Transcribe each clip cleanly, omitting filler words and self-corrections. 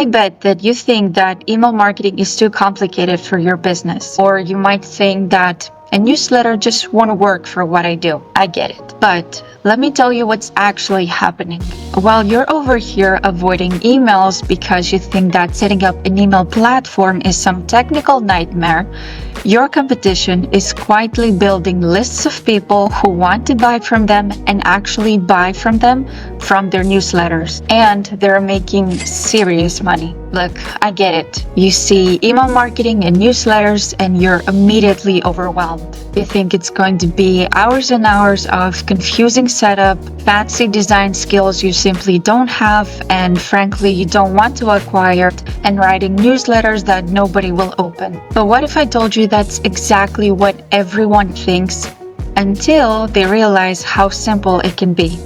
I bet that you think that email marketing is too complicated for your business, or you might think that a newsletter just won't work for what I do. I get it. But let me tell you what's actually happening. While you're over here avoiding emails because you think that setting up an email platform is some technical nightmare, your competition is quietly building lists of people who want to buy from them and actually buy from them from their newsletters. And they're making serious money. Look, I get it. You see email marketing and newsletters and you're immediately overwhelmed. You think it's going to be hours and hours of confusing setup, fancy design skills you simply don't have, and frankly, you don't want to acquire, and writing newsletters that nobody will open. But what if I told you that's exactly what everyone thinks until they realize how simple it can be?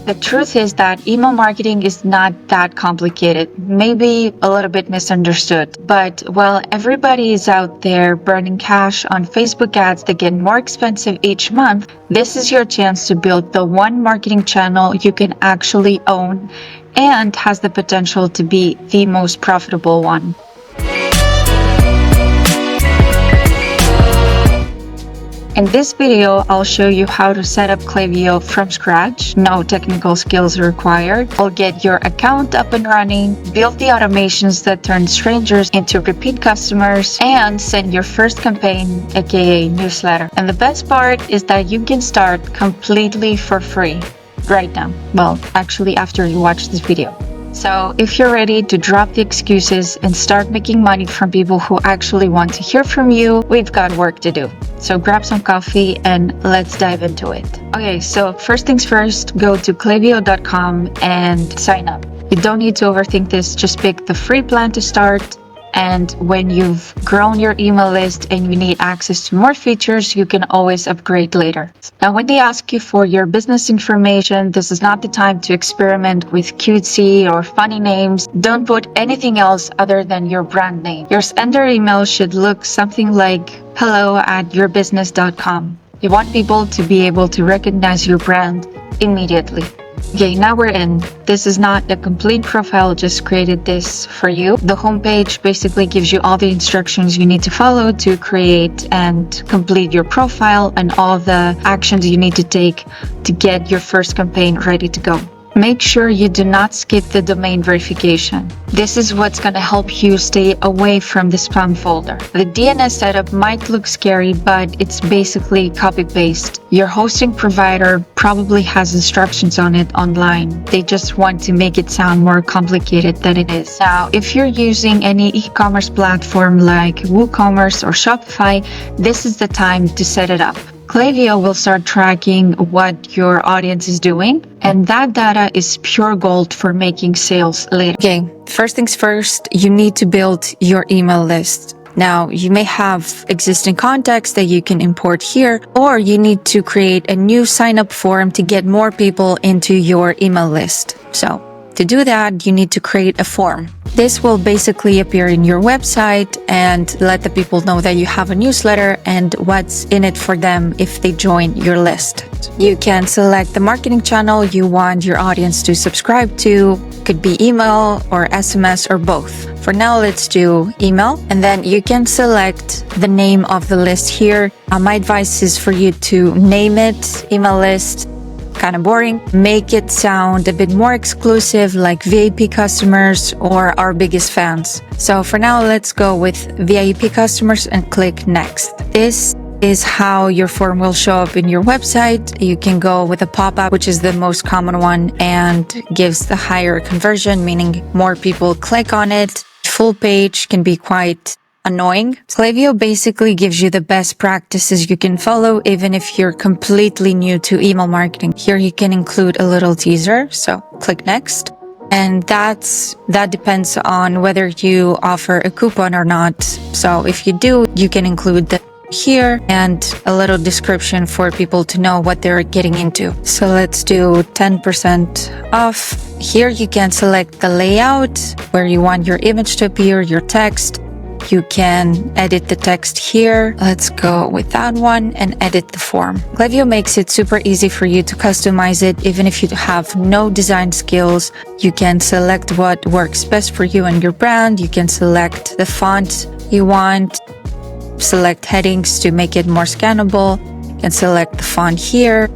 The truth is that email marketing is not that complicated, maybe a little bit misunderstood. But while everybody is out there burning cash on Facebook ads that get more expensive each month, this is your chance to build the one marketing channel you can actually own and has the potential to be the most profitable one. In this video, I'll show you how to set up Klaviyo from scratch. No technical skills required. I'll get your account up and running, build the automations that turn strangers into repeat customers, and send your first campaign, aka newsletter. And the best part is that you can start completely for free right now. Well, actually after you watch this video. So if you're ready to drop the excuses and start making money from people who actually want to hear from you, we've got work to do. So grab some coffee and let's dive into it. Okay, so first things first, go to klaviyo.com and sign up. You don't need to overthink this, just pick the free plan to start. And when you've grown your email list and you need access to more features, you can always upgrade later. Now, when they ask you for your business information, this is not the time to experiment with cutesy or funny names. Don't put anything else other than your brand name. Your sender email should look something like hello@yourbusiness.com. You want people to be able to recognize your brand immediately. Okay, now we're in. This is not a complete profile, just created this for you. The homepage basically gives you all the instructions you need to follow to create and complete your profile and all the actions you need to take to get your first campaign ready to go. Make sure you do not skip the domain verification. This is what's going to help you stay away from the spam folder. The DNS setup might look scary, but it's basically copy-paste. Your hosting provider probably has instructions on it online. They just want to make it sound more complicated than it is. Now, if you're using any e-commerce platform like WooCommerce or Shopify, this is the time to set it up. Klaviyo will start tracking what your audience is doing, and that data is pure gold for making sales later. Okay, first things first, you need to build your email list. Now, you may have existing contacts that you can import here, or you need to create a new sign-up form to get more people into your email list. So, to do that, you need to create a form. This will basically appear in your website and let the people know that you have a newsletter and what's in it for them if they join your list. You can select the marketing channel you want your audience to subscribe to. Could be email or SMS or both. For now, let's do email, and then you can select the name of the list here. My advice is for you to name it email list. Kind of boring. Make it sound a bit more exclusive, like VIP customers or our biggest fans. So for now, let's go with VIP customers and click next. This is how your form will show up in your website. You can go with a pop-up, which is the most common one and gives the higher conversion, meaning more people click on it. Full page can be quite annoying. Klaviyo basically gives you the best practices you can follow even if you're completely new to email marketing. Here you can include a little teaser, so click next. And that depends on whether you offer a coupon or not. So if you do, you can include that here and a little description for people to know what they're getting into. So let's do 10% off. Here you can select the layout, where you want your image to appear, your text. you can edit the text here. Let's go with that one and edit the form. Klaviyo makes it super easy for you to customize it. Even if you have no design skills, you can select what works best for you and your brand. You can select the font you want, select headings to make it more scannable. You can select the font here,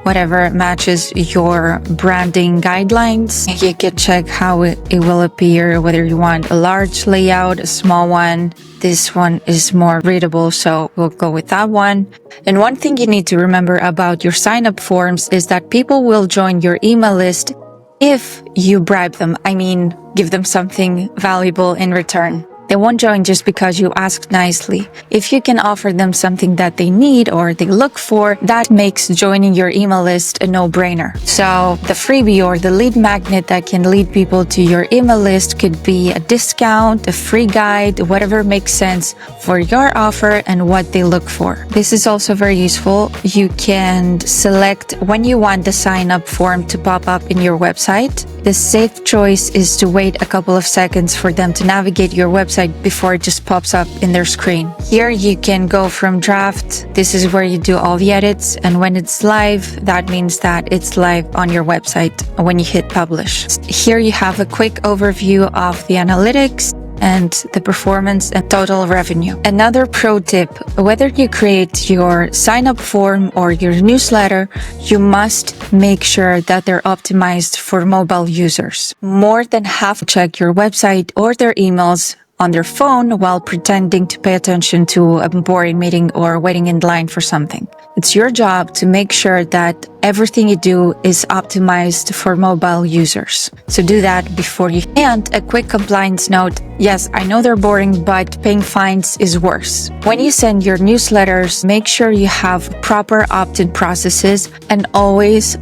whatever matches your branding guidelines. You can check how it will appear, whether you want a large layout, a small one. This one is more readable, so we'll go with that one. And one thing you need to remember about your sign-up forms is that people will join your email list if you bribe them. I mean, give them something valuable in return. They won't join just because you asked nicely. If you can offer them something that they need or they look for, that makes joining your email list a no-brainer. So the freebie or the lead magnet that can lead people to your email list could be a discount, a free guide, whatever makes sense for your offer and what they look for. This is also very useful. You can select when you want the sign-up form to pop up in your website. The safe choice is to wait a couple of seconds for them to navigate your website before it just pops up in their screen. Here you can go from draft. This is where you do all the edits, and when it's live, that means that it's live on your website when you hit publish. Here you have a quick overview of the analytics and the performance and total revenue. Another pro tip, whether you create your sign-up form or your newsletter, you must make sure that they're optimized for mobile users. More than half check your website or their emails on their phone while pretending to pay attention to a boring meeting or waiting in line for something. It's your job to make sure that everything you do is optimized for mobile users. So do that before you. And a quick compliance note. Yes, I know they're boring, but paying fines is worse. When you send your newsletters, make sure you have proper opt-in processes and always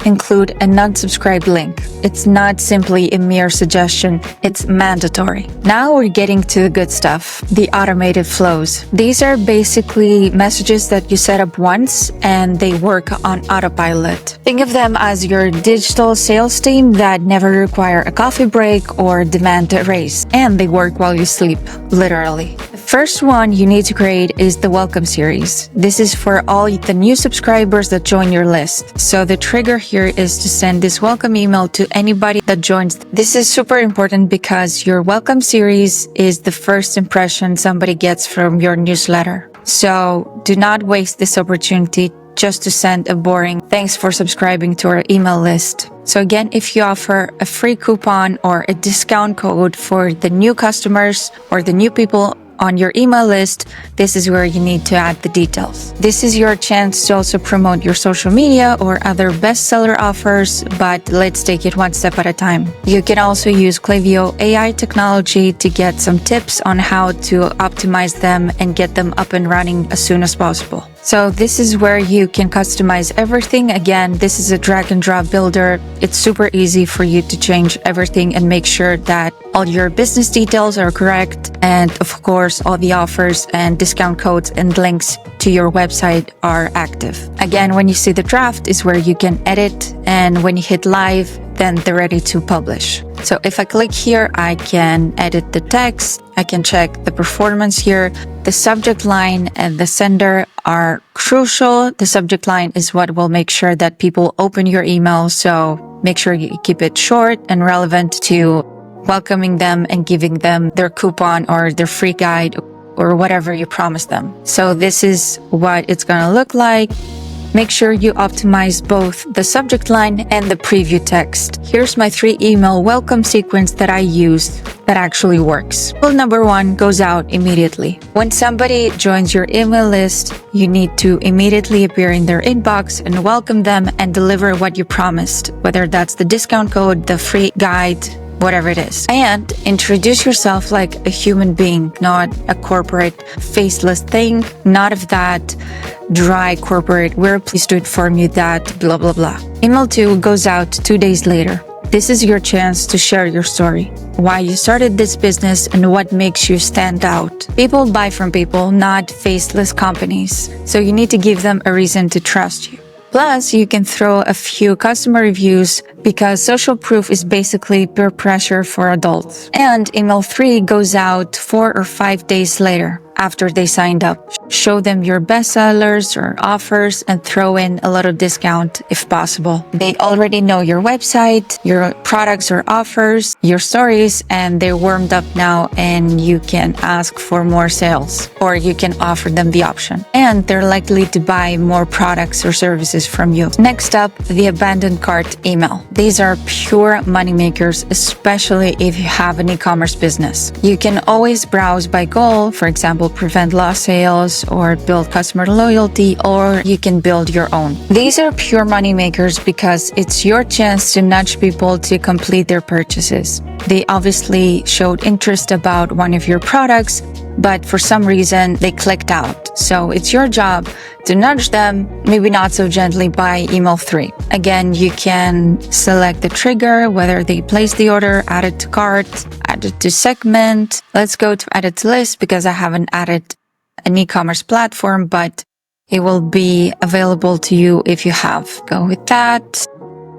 include a non-subscribe link. It's not simply a mere suggestion, it's mandatory. Now we're getting to the good stuff, the automated flows. These are basically messages that you set up once and they work on autopilot. Think of them as your digital sales team that never require a coffee break or demand a raise, and they work while you sleep, literally. The first one you need to create is the welcome series. This is for all the new subscribers that join your list. So the trigger here is to send this welcome email to anybody that joins. This is super important because your welcome series is the first impression somebody gets from your newsletter. So do not waste this opportunity just to send a boring "thanks for subscribing to our email list." So again, if you offer a free coupon or a discount code for the new customers or the new people on your email list, this is where you need to add the details. This is your chance to also promote your social media or other bestseller offers, but let's take it one step at a time. You can also use Klaviyo AI technology to get some tips on how to optimize them and get them up and running as soon as possible. So this is where you can customize everything. Again, this is a drag and drop builder. It's super easy for you to change everything and make sure that all your business details are correct. And of course, all the offers and discount codes and links to your website are active. Again, when you see the draft is where you can edit, and when you hit live, then they're ready to publish. So if I click here, I can edit the text. I can check the performance here. The subject line and the sender are crucial. The subject line is what will make sure that people open your email. So make sure you keep it short and relevant to welcoming them and giving them their coupon or their free guide or whatever you promised them. So this is what it's going to look like. Make sure you optimize both the subject line and the preview text. Here's my 3 email welcome sequence that I use that actually works. Well, number 1 goes out immediately. When somebody joins your email list, you need to immediately appear in their inbox and welcome them and deliver what you promised, whether that's the discount code, the free guide, whatever it is. And introduce yourself like a human being, not a corporate faceless thing, not of that dry corporate, we're pleased to inform you that blah, blah, blah. Email 2 goes out 2 days later. This is your chance to share your story, why you started this business and what makes you stand out. People buy from people, not faceless companies. So you need to give them a reason to trust you. Plus, you can throw a few customer reviews because social proof is basically peer pressure for adults. And email 3 goes out 4 or 5 days later after they signed up. Show them your bestsellers or offers and throw in a little discount if possible. They already know your website, your products or offers, your stories, and they're warmed up now and you can ask for more sales or you can offer them the option. And they're likely to buy more products or services from you. Next up, the abandoned cart email. These are pure money makers, especially if you have an e-commerce business. You can always browse by goal, for example, prevent lost sales or build customer loyalty, or you can build your own. These are pure money makers because it's your chance to nudge people to complete their purchases. They obviously showed interest about one of your products, but for some reason they clicked out. So it's your job to nudge them, maybe not so gently, by email 3. Again, you can select the trigger, whether they place the order, add it to cart, add it to segment. Let's go to add it to list because I haven't added an e-commerce platform, but it will be available to you if you have. Go with that.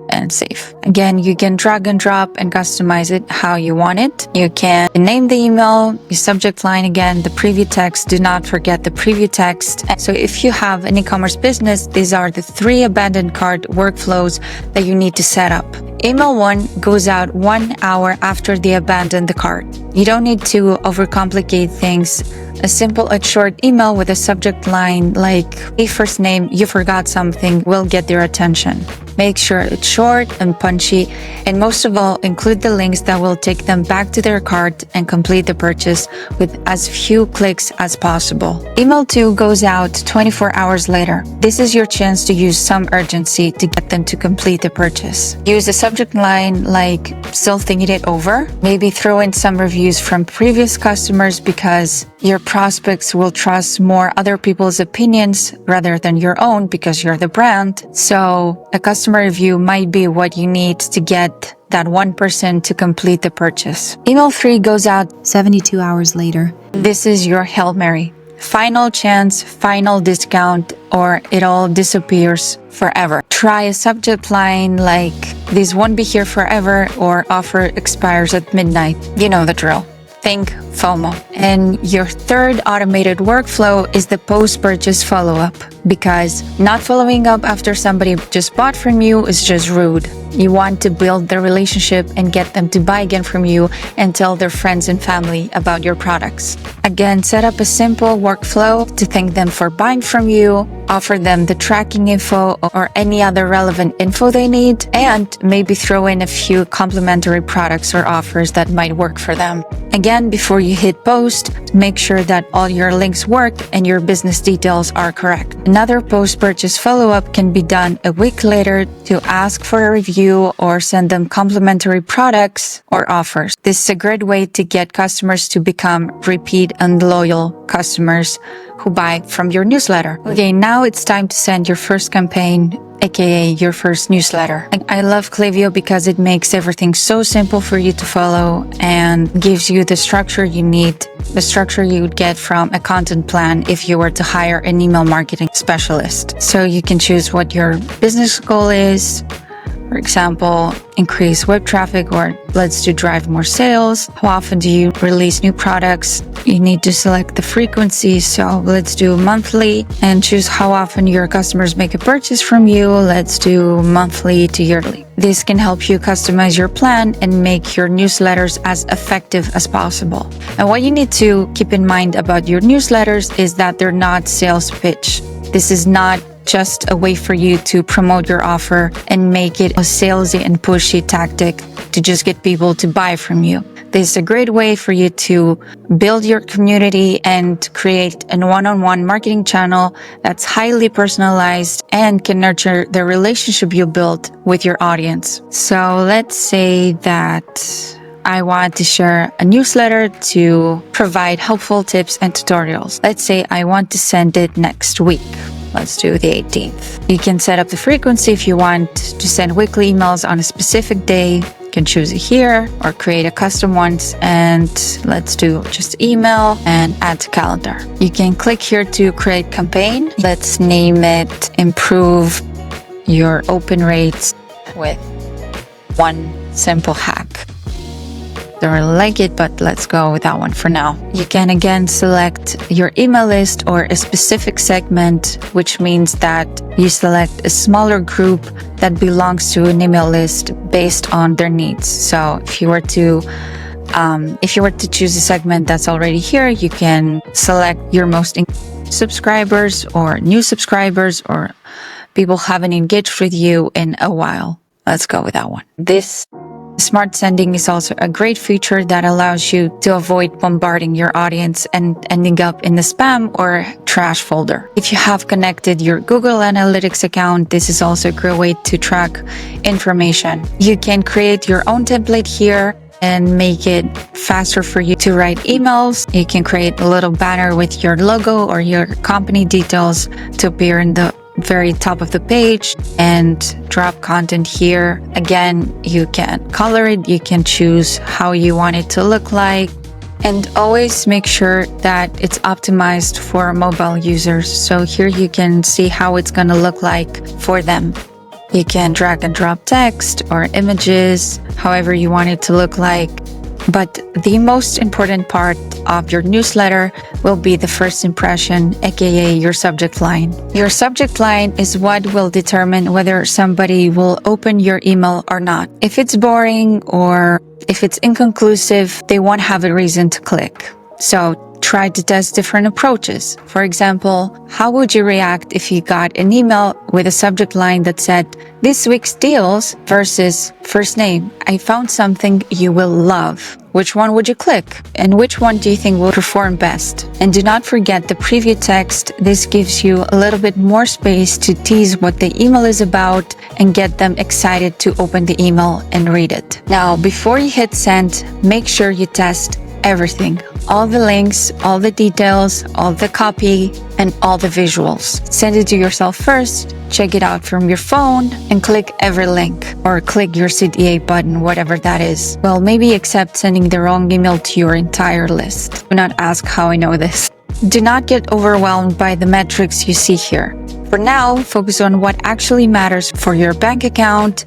And save. Again, you can drag and drop and customize it how you want it. You can name the email, your subject line again, the preview text. Do not forget the preview text. So if you have an e-commerce business, these are the 3 abandoned cart workflows that you need to set up. Email 1 goes out 1 hour after they abandon the cart. You don't need to overcomplicate things. A simple and short email with a subject line like, "Hey, first name, you forgot something," will get their attention. Make sure it's short and punchy, and most of all, include the links that will take them back to their cart and complete the purchase with as few clicks as possible. Email 2 goes out 24 hours later. This is your chance to use some urgency to get them to complete the purchase. Use a subject line like, "Still thinking it over." Maybe throw in some reviews from previous customers because your prospects will trust more other people's opinions rather than your own because you're the brand. So a customer review might be what you need to get that one person to complete the purchase. Email 3 goes out 72 hours later. This is your Hail Mary. Final chance, final discount, or it all disappears forever. Try a subject line like, "This won't be here forever," or "Offer expires at midnight." You know the drill. Think FOMO. And your third automated workflow is the post-purchase follow-up, because not following up after somebody just bought from you is just rude. You want to build the relationship and get them to buy again from you and tell their friends and family about your products. Again, set up a simple workflow to thank them for buying from you, offer them the tracking info or any other relevant info they need, and maybe throw in a few complimentary products or offers that might work for them. Again, before you hit post, make sure that all your links work and your business details are correct. Another post-purchase follow-up can be done a week later to ask for a review or send them complimentary products or offers. This is a great way to get customers to become repeat and loyal customers who buy from your newsletter. Okay, now it's time to send your first campaign, aka your first newsletter. I love Klaviyo because it makes everything so simple for you to follow and gives you the structure you need, the structure you would get from a content plan if you were to hire an email marketing specialist. So you can choose what your business goal is. For example, increase web traffic, or let's do drive more sales. How often do you release new products? You need to select the frequency. So let's do monthly, and choose how often your customers make a purchase from you. Let's do monthly to yearly. This can help you customize your plan and make your newsletters as effective as possible. And what you need to keep in mind about your newsletters is that they're not sales pitch. This is not just a way for you to promote your offer and make it a salesy and pushy tactic to just get people to buy from you. This is a great way for you to build your community and create a one-on-one marketing channel that's highly personalized and can nurture the relationship you built with your audience. So let's say that I want to share a newsletter to provide helpful tips and tutorials. Let's say I want to send it next week. Let's do the 18th. You can set up the frequency if you want to send weekly emails on a specific day. You can choose it here or create a custom one. And let's do just email and add to calendar. You can click here to create campaign. Let's name it Improve your open rates with one simple hack. Don't like it, but let's go with that one for now. You can again select your email list or a specific segment, which means that you select a smaller group that belongs to an email list based on their needs. So if you were to choose a segment that's already here, you can select your most subscribers or new subscribers or people haven't engaged with you in a while. Let's go with that one. This smart sending is also a great feature that allows you to avoid bombarding your audience and ending up in the spam or trash folder. If you have connected your Google Analytics account, this is also a great way to track information. You can create your own template here and make it faster for you to write emails. You can create a little banner with your logo or your company details to appear in the very top of the page and drop content here. Again, you can color it, you can choose how you want it to look like, and always make sure that it's optimized for mobile users. So here you can see how it's going to look like for them. You can drag and drop text or images, however you want it to look like. But the most important part of your newsletter will be the first impression, aka your subject line. Your subject line is what will determine whether somebody will open your email or not. If it's boring or if it's inconclusive, they won't have a reason to click. So try to test different approaches. For example, how would you react if you got an email with a subject line that said, "This week's deals" versus first name, "I found something you will love"? Which one would you click? And which one do you think will perform best? And do not forget the preview text. This gives you a little bit more space to tease what the email is about and get them excited to open the email and read it. Now, before you hit send, make sure you test everything. All the links, all the details, all the copy, and all the visuals. Send it to yourself first, check it out from your phone, and click every link or click your CTA button, whatever that is. Well, maybe except sending the wrong email to your entire list. Do not ask how I know this. Do not get overwhelmed by the metrics you see here. For now, focus on what actually matters for your bank account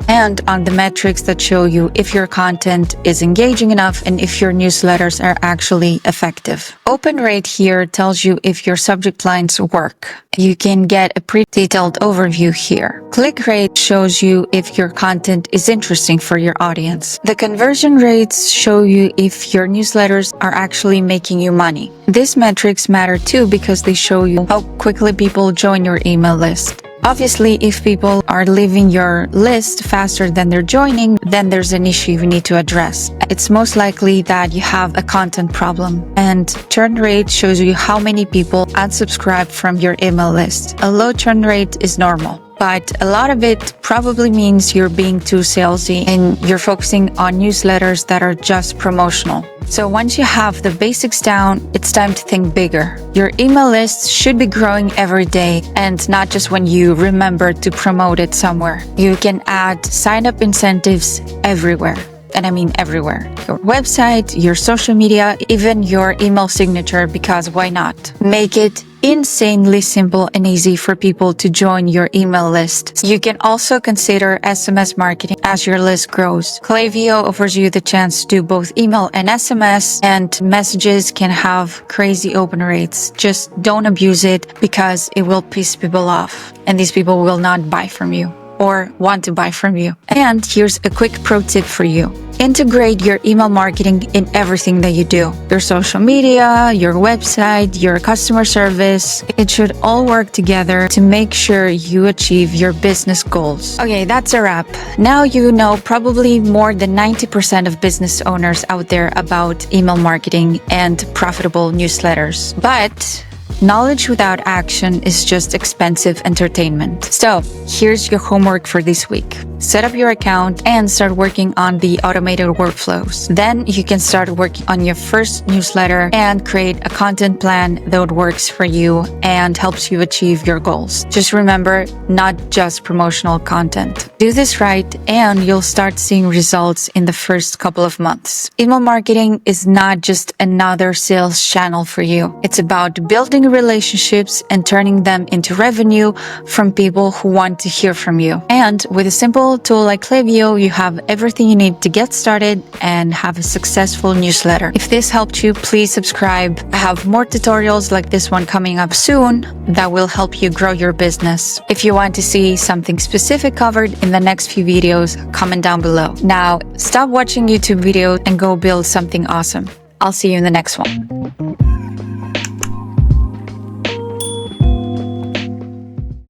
and on the metrics that show you if your content is engaging enough and if your newsletters are actually effective. Open rate here tells you if your subject lines work. You can get a pretty detailed overview here. Click rate shows you if your content is interesting for your audience. The conversion rates show you if your newsletters are actually making you money. These metrics matter too because they show you how quickly people join your email list. Obviously, if people are leaving your list faster than they're joining, then there's an issue you need to address. It's most likely that you have a content problem. And churn rate shows you how many people unsubscribe from your email list. A low churn rate is normal, but a lot of it probably means you're being too salesy and you're focusing on newsletters that are just promotional. So once you have the basics down, it's time to think bigger. Your email list should be growing every day and not just when you remember to promote it somewhere. You can add sign-up incentives everywhere. And I mean everywhere. Your website, your social media, even your email signature, because why not? Make it insanely simple and easy for people to join your email list. You can also consider SMS marketing as your list grows. Klaviyo offers you the chance to do both email and SMS, and messages can have crazy open rates. Just don't abuse it because it will piss people off and these people will not buy from you or want to buy from you. And here's a quick pro tip for you. Integrate your email marketing in everything that you do. Your social media, your website, your customer service. It should all work together to make sure you achieve your business goals. Okay, that's a wrap. Now you know probably more than 90% of business owners out there about email marketing and profitable newsletters. But knowledge without action is just expensive entertainment. So here's your homework for this week. Set up your account and start working on the automated workflows. Then you can start working on your first newsletter and create a content plan that works for you and helps you achieve your goals. Just remember, not just promotional content. Do this right and you'll start seeing results in the first couple of months. Email marketing is not just another sales channel for you. It's about building building relationships and turning them into revenue from people who want to hear from you. And with a simple tool like Klaviyo, you have everything you need to get started and have a successful newsletter. If this helped you, please subscribe. I have more tutorials like this one coming up soon that will help you grow your business. If you want to see something specific covered in the next few videos, comment down below. Now, stop watching YouTube videos and go build something awesome. I'll see you in the next one.